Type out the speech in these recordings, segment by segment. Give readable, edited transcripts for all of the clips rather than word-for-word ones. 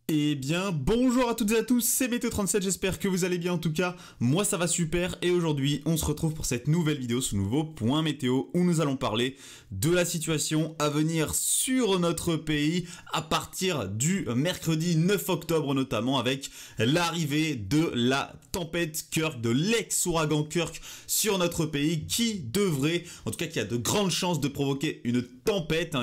Eh bien, bonjour à toutes et à tous, c'est Météo37, j'espère que vous allez bien en tout cas. Moi ça va super et aujourd'hui on se retrouve pour cette nouvelle vidéo, ce nouveau point météo où nous allons parler de la situation à venir sur notre pays à partir du mercredi 9 octobre notamment avec l'arrivée de la tempête Kirk, de l'ex-ouragan Kirk sur notre pays qui devrait, en tout cas qui a de grandes chances de provoquer une tempête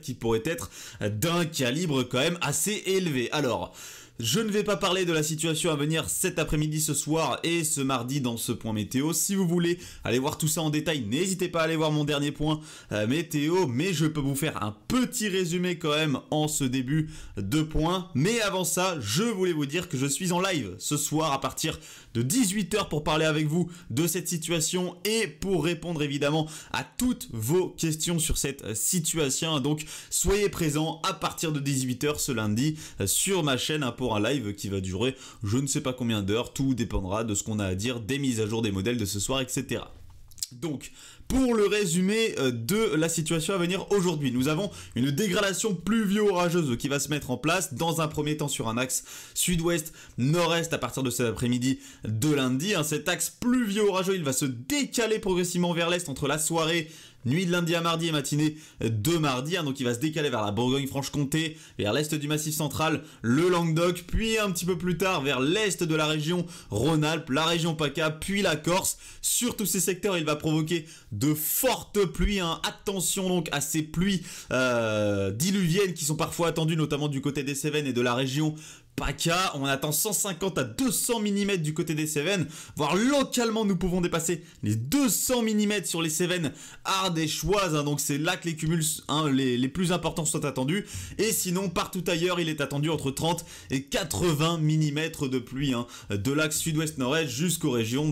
qui pourrait être d'un calibre quand même assez élevé. Alors, je ne vais pas parler de la situation à venir cet après-midi, ce soir et ce mardi dans ce point météo. Si vous voulez aller voir tout ça en détail, n'hésitez pas à aller voir mon dernier point météo, mais je peux vous faire un petit résumé quand même en ce début de point. Mais avant ça, je voulais vous dire que je suis en live ce soir à partir de 18 h pour parler avec vous de cette situation et pour répondre évidemment à toutes vos questions sur cette situation. Donc soyez présents à partir de 18 h ce lundi sur ma chaîne pour un live qui va durer je ne sais pas combien d'heures, tout dépendra de ce qu'on a à dire, des mises à jour des modèles de ce soir, etc. Donc, pour le résumé de la situation à venir aujourd'hui, nous avons une dégradation pluvio-orageuse qui va se mettre en place dans un premier temps sur un axe sud-ouest-nord-est à partir de cet après-midi de lundi. Cet axe pluvio-orageux, il va se décaler progressivement vers l'est entre la soirée, nuit de lundi à mardi et matinée de mardi, donc il va se décaler vers la Bourgogne-Franche-Comté, vers l'est du Massif central, le Languedoc, puis un petit peu plus tard vers l'est de la région Rhône-Alpes, la région PACA, puis la Corse. Sur tous ces secteurs, il va provoquer de fortes pluies, attention donc à ces pluies diluviennes qui sont parfois attendues, notamment du côté des Cévennes et de la région PACA. On attend 150 à 200 mm du côté des Cévennes, voire localement nous pouvons dépasser les 200 mm sur les Cévennes ardéchoises, donc c'est là que les cumuls les plus importants sont attendus, et sinon partout ailleurs il est attendu entre 30 et 80 mm de pluie, de l'axe sud-ouest nord-est jusqu'aux régions,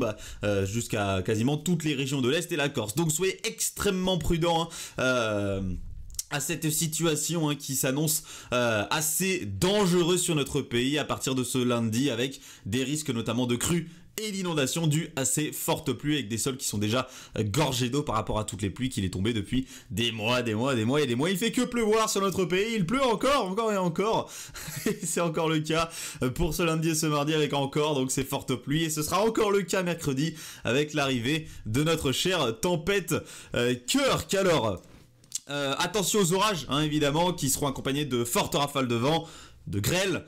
jusqu'à quasiment toutes les régions de l'Est et la Corse. Donc soyez extrêmement prudents à cette situation qui s'annonce assez dangereuse sur notre pays à partir de ce lundi, avec des risques notamment de crues et d'inondations dues à ces fortes pluies, avec des sols qui sont déjà gorgés d'eau par rapport à toutes les pluies qu'il est tombé depuis des mois. Il fait que pleuvoir sur notre pays, il pleut encore et encore. C'est encore le cas pour ce lundi et ce mardi avec encore donc ces fortes pluies, et ce sera encore le cas mercredi avec l'arrivée de notre chère tempête Kirk. Alors, attention aux orages, évidemment, qui seront accompagnés de fortes rafales de vent, de grêle,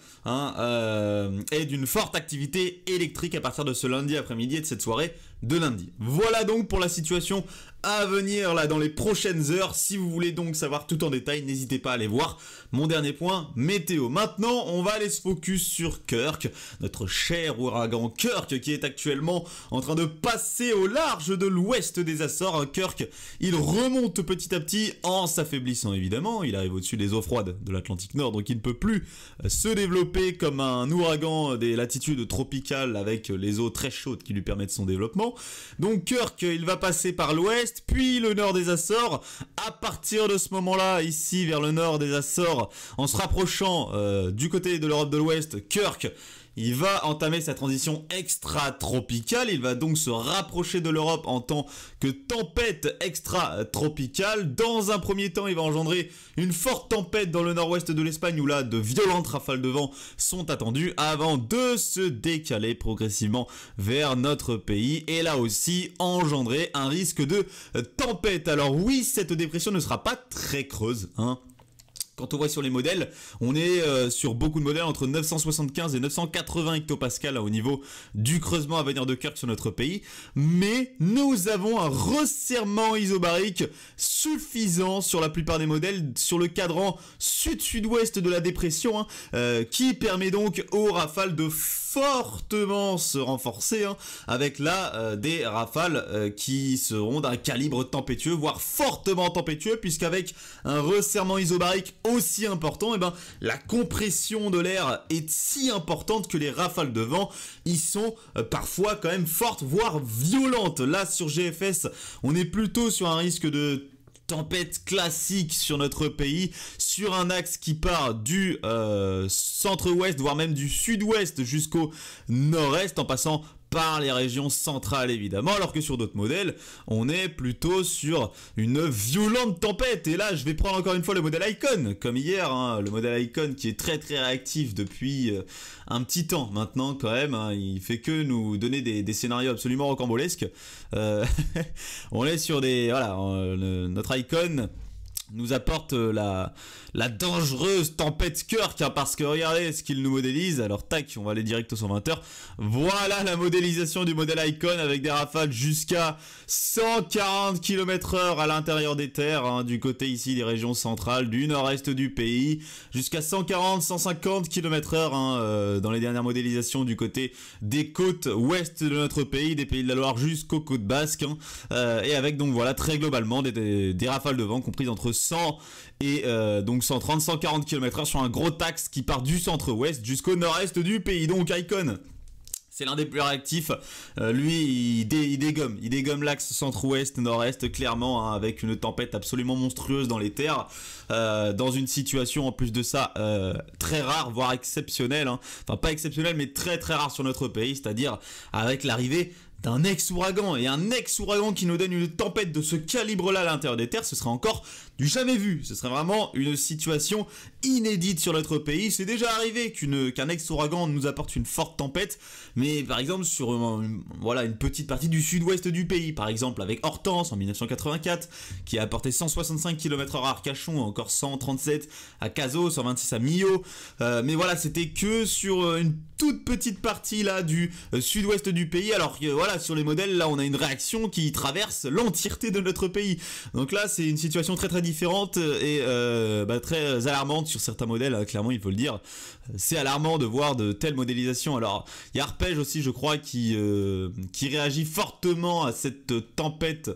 et d'une forte activité électrique à partir de ce lundi après-midi et de cette soirée de lundi. Voilà donc pour la situation à venir là dans les prochaines heures. Si vous voulez donc savoir tout en détail, n'hésitez pas à aller voir mon dernier point météo. Maintenant, on va aller se focus sur Kirk, notre cher ouragan Kirk qui est actuellement en train de passer au large de l'ouest des Açores. Kirk, il remonte petit à petit en s'affaiblissant évidemment. Il arrive au-dessus des eaux froides de l'Atlantique Nord, donc il ne peut plus se développer comme un ouragan des latitudes tropicales avec les eaux très chaudes qui lui permettent son développement. Donc Kirk, il va passer par l'ouest, puis le nord des Açores. À partir de ce moment-là, ici vers le nord des Açores, en se rapprochant du côté de l'Europe de l'Ouest, Kirk, il va entamer sa transition extra-tropicale. Il va donc se rapprocher de l'Europe en tant que tempête extra-tropicale. Dans un premier temps, il va engendrer une forte tempête dans le nord-ouest de l'Espagne où là, de violentes rafales de vent sont attendues avant de se décaler progressivement vers notre pays et là aussi engendrer un risque de tempête. Alors oui, cette dépression ne sera pas très creuse, Quand on voit sur les modèles, on est sur beaucoup de modèles entre 975 et 980 hectopascales au niveau du creusement à venir de Kirk sur notre pays. Mais nous avons un resserrement isobarique suffisant sur la plupart des modèles sur le cadran sud-sud-ouest de la dépression, qui permet donc aux rafales de fortement se renforcer, avec là des rafales qui seront d'un calibre tempétueux, voire fortement tempétueux, puisqu'avec un resserrement isobarique aussi important, la compression de l'air est si importante que les rafales de vent y sont parfois quand même fortes, voire violentes. Là sur GFS, on est plutôt sur un risque de tempête classique sur notre pays, sur un axe qui part du centre-ouest, voire même du sud-ouest jusqu'au nord-est, en passant par les régions centrales évidemment, alors que sur d'autres modèles, on est plutôt sur une violente tempête. Et là, je vais prendre encore une fois le modèle Icon, comme hier, hein, le modèle Icon qui est très très réactif depuis un petit temps maintenant quand même, hein, il fait que nous donner des scénarios absolument rocambolesques. On est sur des... Voilà, notre Icon nous apporte la dangereuse tempête Kirk, hein, parce que regardez ce qu'il nous modélise. Alors tac, on va aller direct aux 120 heures. Voilà la modélisation du modèle Icon avec des rafales jusqu'à 140 km/h à l'intérieur des terres, hein, du côté ici des régions centrales, du nord-est du pays, jusqu'à 140-150 km/h, hein, dans les dernières modélisations du côté des côtes ouest de notre pays, des pays de la Loire jusqu'aux côtes basques, hein, et avec donc voilà très globalement des rafales de vent comprises entre 100 et donc 130-140 km/h sur un gros axe qui part du centre-ouest jusqu'au nord-est du pays. Donc Icon, c'est l'un des plus réactifs, lui il dégomme l'axe centre-ouest, nord-est clairement, hein, avec une tempête absolument monstrueuse dans les terres, dans une situation en plus de ça très rare, voire exceptionnelle, hein. Enfin pas exceptionnelle mais très très rare sur notre pays, c'est-à-dire avec l'arrivée d'un ex-ouragan, et un ex-ouragan qui nous donne une tempête de ce calibre-là à l'intérieur des terres, ce serait encore du jamais vu. Ce serait vraiment une situation inédite sur notre pays. C'est déjà arrivé qu'un ex-ouragan nous apporte une forte tempête, mais par exemple sur voilà, une petite partie du sud-ouest du pays, par exemple avec Hortense en 1984, qui a apporté 165 km/h à Arcachon, encore 137 à Cazaux, 126 à Millau, mais voilà, c'était que sur une toute petite partie là du sud-ouest du pays, alors que voilà, sur les modèles là on a une réaction qui traverse l'entièreté de notre pays. Donc là c'est une situation très très différente et très alarmante sur certains modèles, hein, clairement il faut le dire. C'est alarmant de voir de telles modélisations. Alors il y a Arpège aussi je crois qui réagit fortement à cette tempête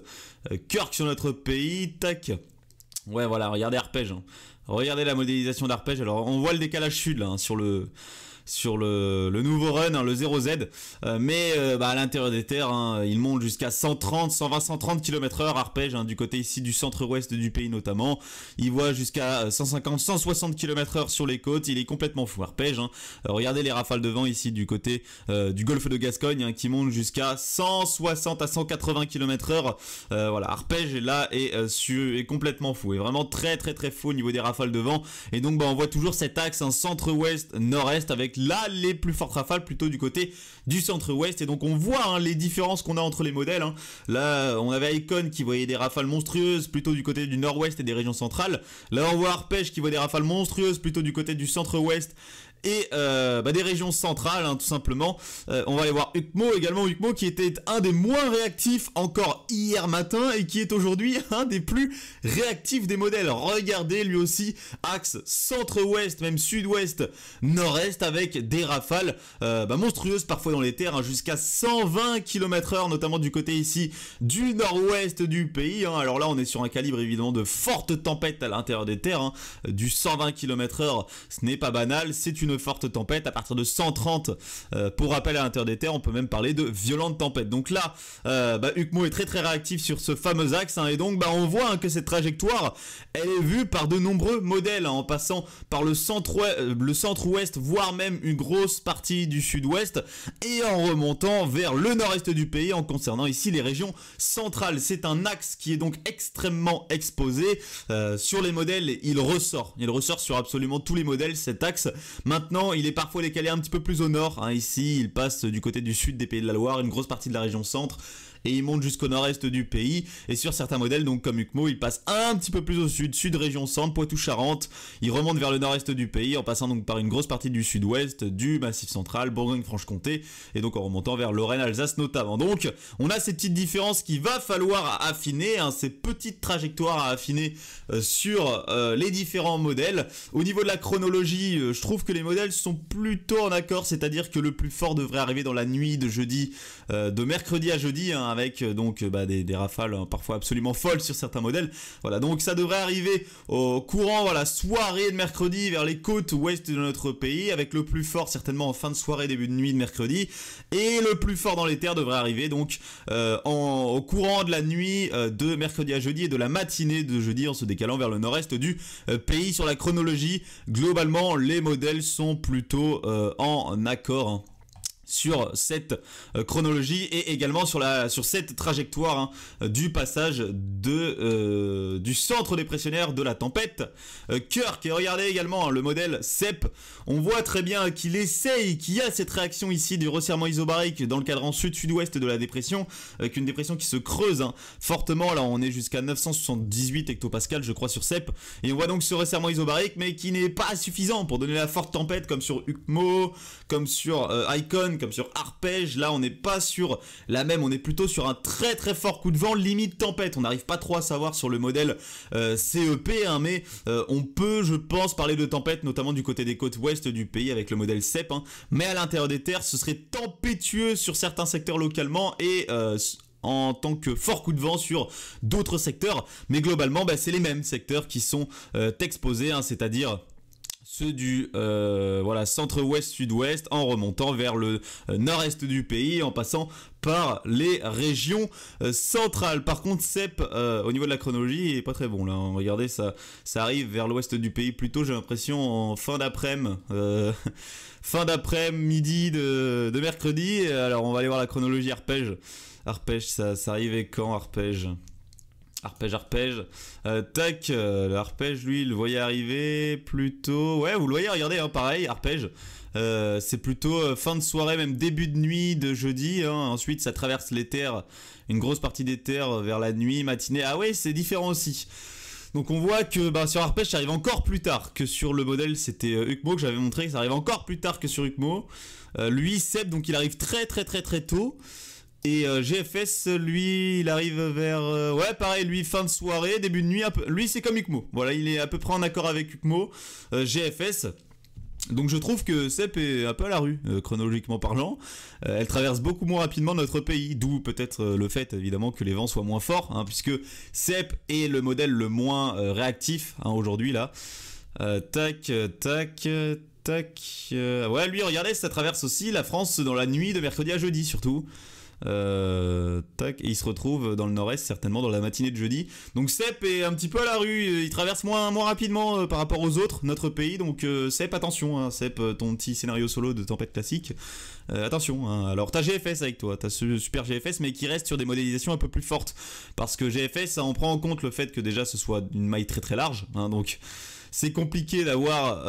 Kirk sur notre pays. Tac. Ouais voilà, regardez Arpège, hein. Regardez la modélisation d'Arpège. Alors on voit le décalage sud là, hein, sur le nouveau run, hein, le 0Z, mais à l'intérieur des terres, hein, il monte jusqu'à 120-130 km/h Arpège, hein, du côté ici du centre-ouest du pays notamment. Il voit jusqu'à 150-160 km/h sur les côtes. Il est complètement fou Arpège, hein. Regardez les rafales de vent ici du côté du golfe de Gascogne, hein, qui montent jusqu'à 160 à 180 km/h. Voilà, Arpège là est complètement fou, est vraiment très très très fou au niveau des rafales de vent. Et donc on voit toujours cet axe, hein, centre-ouest nord-est, avec là les plus fortes rafales plutôt du côté du centre-ouest. Et donc on voit, hein, les différences qu'on a entre les modèles, hein. Là on avait Icon qui voyait des rafales monstrueuses plutôt du côté du nord-ouest et des régions centrales. Là on voit Arpège qui voit des rafales monstrueuses plutôt du côté du centre-ouest et des régions centrales, hein, tout simplement. On va aller voir Ukmo également, Ukmo qui était un des moins réactifs encore hier matin et qui est aujourd'hui un des plus réactifs des modèles. Regardez, lui aussi axe centre-ouest, même sud-ouest, nord-est, avec des rafales monstrueuses parfois dans les terres, hein, jusqu'à 120 km/h, notamment du côté ici du nord-ouest du pays, hein. Alors là on est sur un calibre évidemment de forte tempête à l'intérieur des terres, hein. Du 120 km/h, ce n'est pas banal, c'est une forte tempête. À partir de 130, pour rappel à l'intérieur des terres, on peut même parler de violente tempête. Donc là Ukmo est très très réactif sur ce fameux axe, hein, et donc on voit, hein, que cette trajectoire elle est vue par de nombreux modèles, hein, en passant par le centre-ouest, voire même une grosse partie du sud-ouest, et en remontant vers le nord-est du pays en concernant ici les régions centrales. C'est un axe qui est donc extrêmement exposé sur les modèles. Il ressort sur absolument tous les modèles, cet axe. Maintenant il est parfois décalé un petit peu plus au nord, hein. Ici il passe du côté du sud des Pays de la Loire, une grosse partie de la région centre, et il monte jusqu'au nord-est du pays. Et sur certains modèles, donc comme Ukmo, il passe un petit peu plus au sud région centre, Poitou-Charentes. Il remonte vers le nord-est du pays en passant donc par une grosse partie du sud-ouest, du Massif central, Bourgogne-Franche-Comté, et donc en remontant vers Lorraine-Alsace notamment. Donc on a ces petites différences qu'il va falloir affiner, hein, ces petites trajectoires à affiner sur les différents modèles. Au niveau de la chronologie, je trouve que les modèles sont plutôt en accord, c'est-à-dire que le plus fort devrait arriver dans la nuit de de mercredi à jeudi, hein, avec des rafales, hein, parfois absolument folles sur certains modèles. Voilà, donc ça devrait arriver au courant, voilà, soirée de mercredi vers les côtes ouest de notre pays, avec le plus fort certainement en fin de soirée, début de nuit de mercredi, et le plus fort dans les terres devrait arriver donc au courant de la nuit de mercredi à jeudi et de la matinée de jeudi, en se décalant vers le nord-est du pays. Sur la chronologie, globalement les modèles sont plutôt en accord, hein. sur cette chronologie et également sur cette trajectoire du passage du centre dépressionnaire de la tempête Kirk. Et regardez également le modèle CEP, on voit très bien qu'il essaye, qu'il y a cette réaction ici du resserrement isobarique dans le cadran sud-sud-ouest de la dépression, avec une dépression qui se creuse fortement. Là on est jusqu'à 978 hectopascales je crois sur CEP, et on voit donc ce resserrement isobarique mais qui n'est pas suffisant pour donner la forte tempête comme sur UCMO, comme sur Icon, comme sur Arpège. Là on n'est pas sur la même, on est plutôt sur un très très fort coup de vent limite tempête. On n'arrive pas trop à savoir sur le modèle CEP mais on peut je pense parler de tempête notamment du côté des côtes ouest du pays avec le modèle CEP mais à l'intérieur des terres ce serait tempétueux sur certains secteurs localement et en tant que fort coup de vent sur d'autres secteurs, mais globalement c'est les mêmes secteurs qui sont exposés, c'est-à-dire ceux du centre-ouest, sud-ouest, en remontant vers le nord-est du pays, en passant par les régions centrales. Par contre, CEP, au niveau de la chronologie, il est pas très bon. Là, regardez, ça arrive vers l'ouest du pays, plutôt, j'ai l'impression, en fin d'après-midi, midi de mercredi. Alors, on va aller voir la chronologie Arpège. Arpège, ça arrivait quand, Arpège ? Arpège, tac, le Arpège, lui, il le voyait arriver plutôt... Ouais, vous le voyez, regardez, pareil, Arpège, c'est plutôt fin de soirée, même début de nuit de jeudi, ensuite ça traverse les terres, une grosse partie des terres vers la nuit, matinée, ah ouais, c'est différent aussi. Donc on voit que sur Arpège, ça arrive encore plus tard que sur le modèle, c'était UCMO que j'avais montré, ça arrive encore plus tard que sur UCMO. Lui, Seb, donc il arrive très tôt. Et GFS, lui, il arrive vers... ouais, pareil, lui, fin de soirée, début de nuit, lui, c'est comme UCMO. Voilà, il est à peu près en accord avec UCMO. GFS, donc je trouve que CEP est un peu à la rue, chronologiquement parlant. Elle traverse beaucoup moins rapidement notre pays, d'où peut-être le fait, évidemment, que les vents soient moins forts, puisque CEP est le modèle le moins réactif, aujourd'hui, là. Tac... ouais, lui, regardez, ça traverse aussi la France dans la nuit de mercredi à jeudi, surtout. Tac, et il se retrouve dans le nord-est certainement dans la matinée de jeudi. Donc CEP est un petit peu à la rue, il traverse moins rapidement par rapport aux autres, notre pays. Donc CEP, attention, CEP, ton petit scénario solo de tempête classique, attention. Alors t'as GFS avec toi, t'as ce super GFS mais qui reste sur des modélisations un peu plus fortes, parce que GFS, on prend en compte le fait que déjà ce soit une maille très large, donc c'est compliqué d'avoir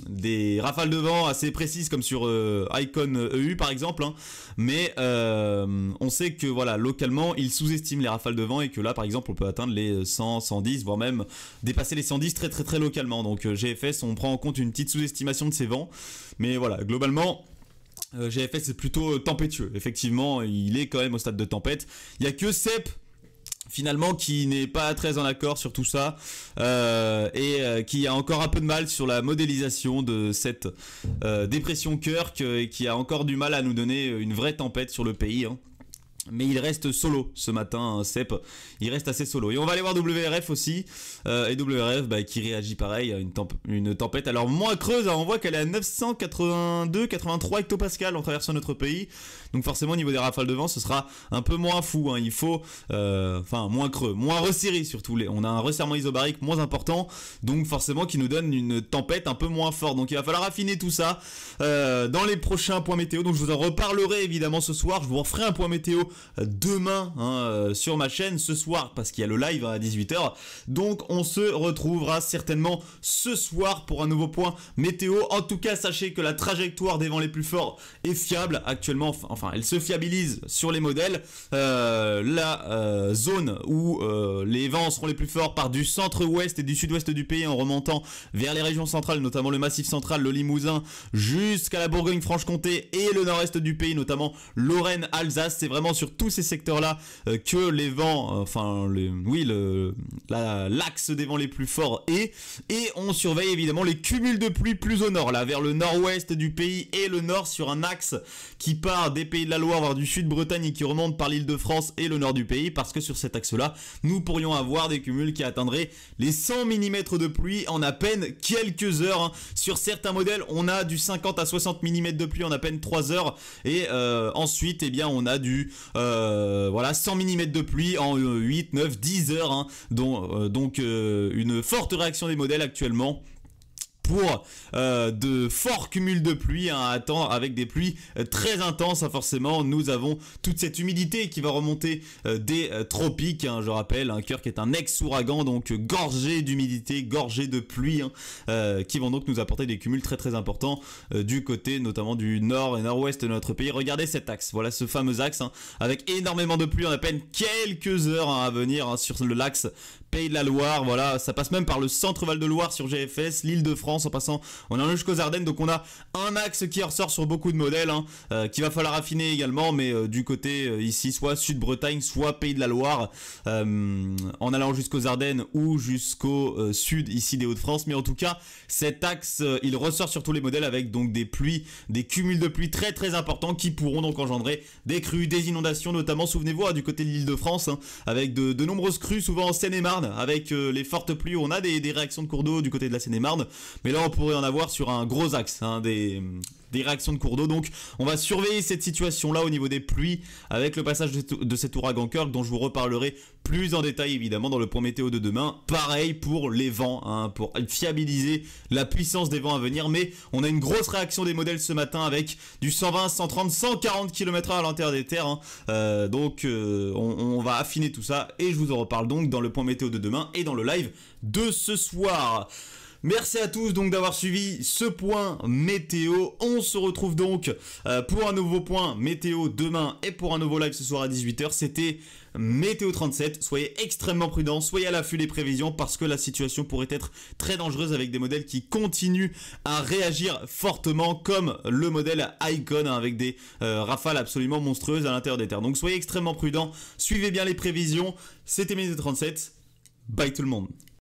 des rafales de vent assez précises comme sur Icon EU par exemple, mais on sait que voilà, localement ils sous-estiment les rafales de vent et que là par exemple on peut atteindre les 100, 110 voire même dépasser les 110 très localement. Donc GFS, on prend en compte une petite sous-estimation de ces vents, mais voilà, globalement GFS c'est plutôt tempétueux. Effectivement, il est quand même au stade de tempête. Il n'y a que CEP finalement qui n'est pas très en accord sur tout ça et qui a encore un peu de mal sur la modélisation de cette dépression Kirk et qui a encore du mal à nous donner une vraie tempête sur le pays. Mais il reste solo ce matin, CEP, il reste assez solo. Et on va aller voir WRF aussi, et WRF qui réagit pareil à une tempête. Alors moins creuse, on voit qu'elle est à 982-83 hectopascales en traversant notre pays. Donc forcément au niveau des rafales de vent, ce sera un peu moins fou. Il faut, moins creux, moins resserré surtout. On a un resserrement isobarique moins important, donc forcément qui nous donne une tempête un peu moins forte. Donc il va falloir affiner tout ça dans les prochains points météo. Donc je vous en reparlerai évidemment ce soir. Je vous referai un point météo demain sur ma chaîne ce soir parce qu'il y a le live à 18h. Donc on se retrouvera certainement ce soir pour un nouveau point météo. En tout cas, sachez que la trajectoire des vents les plus forts est fiable actuellement. Enfin, elle se fiabilise sur les modèles. La zone où les vents seront les plus forts part du centre-ouest et du sud-ouest du pays en remontant vers les régions centrales, notamment le Massif central, le Limousin, jusqu'à la Bourgogne-Franche-Comté et le nord-est du pays, notamment Lorraine, Alsace. C'est vraiment sur tous ces secteurs-là que les vents, l'axe des vents les plus forts est. Et on surveille évidemment les cumuls de pluie plus au nord, là, vers le nord-ouest du pays et le nord sur un axe qui part des Pays de la Loire vers du sud-Bretagne et qui remonte par l'Île-de-France et le nord du pays, parce que sur cet axe-là, nous pourrions avoir des cumuls qui atteindraient les 100 mm de pluie en à peine quelques heures. Sur certains modèles, on a du 50 à 60 mm de pluie en à peine 3 heures. Et ensuite, on a du 100 mm de pluie en 8, 9, 10 heures, donc une forte réaction des modèles actuellement pour de forts cumuls de pluie à attendre, avec des pluies très intenses. Forcément, nous avons toute cette humidité qui va remonter des tropiques. Je rappelle, un Kirk est un ex-ouragan, donc gorgé d'humidité, gorgé de pluie, qui vont donc nous apporter des cumuls très très importants du côté notamment du nord et nord-ouest de notre pays. Regardez cet axe, voilà ce fameux axe, avec énormément de pluie en à peine quelques heures à venir sur le l'axe Pays de la Loire. Voilà, ça passe même par le centre Val-de-Loire sur GFS, l'Île-de-France en passant, on en a jusqu'aux Ardennes. Donc on a un axe qui ressort sur beaucoup de modèles, qu'il va falloir affiner également, mais du côté ici, soit Sud-Bretagne, soit Pays de la Loire, en allant jusqu'aux Ardennes ou jusqu'au sud ici des Hauts-de-France. Mais en tout cas, cet axe, il ressort sur tous les modèles avec donc des pluies, des cumuls de pluie très très importants qui pourront donc engendrer des crues, des inondations, notamment, souvenez-vous, du côté de l'Île-de-France, avec de nombreuses crues, souvent en Seine-et-Marne, avec les fortes pluies. On a des réactions de cours d'eau du côté de la Seine-et-Marne, mais là on pourrait en avoir sur un gros axe, des réactions de cours d'eau. Donc on va surveiller cette situation là au niveau des pluies avec le passage de cet ouragan Kirk, dont je vous reparlerai plus en détail évidemment dans le point météo de demain. Pareil pour les vents, pour fiabiliser la puissance des vents à venir. Mais on a une grosse réaction des modèles ce matin avec du 120, 130, 140 km/h à l'intérieur des terres, donc on va affiner tout ça et je vous en reparle donc dans le point météo de demain et dans le live de ce soir. Merci à tous donc d'avoir suivi ce point météo. On se retrouve donc pour un nouveau point météo demain et pour un nouveau live ce soir à 18 h. C'était Météo 37. Soyez extrêmement prudents, soyez à l'affût des prévisions parce que la situation pourrait être très dangereuse avec des modèles qui continuent à réagir fortement, comme le modèle Icon, avec des rafales absolument monstrueuses à l'intérieur des terres. Donc soyez extrêmement prudents, suivez bien les prévisions. C'était Météo 37. Bye tout le monde.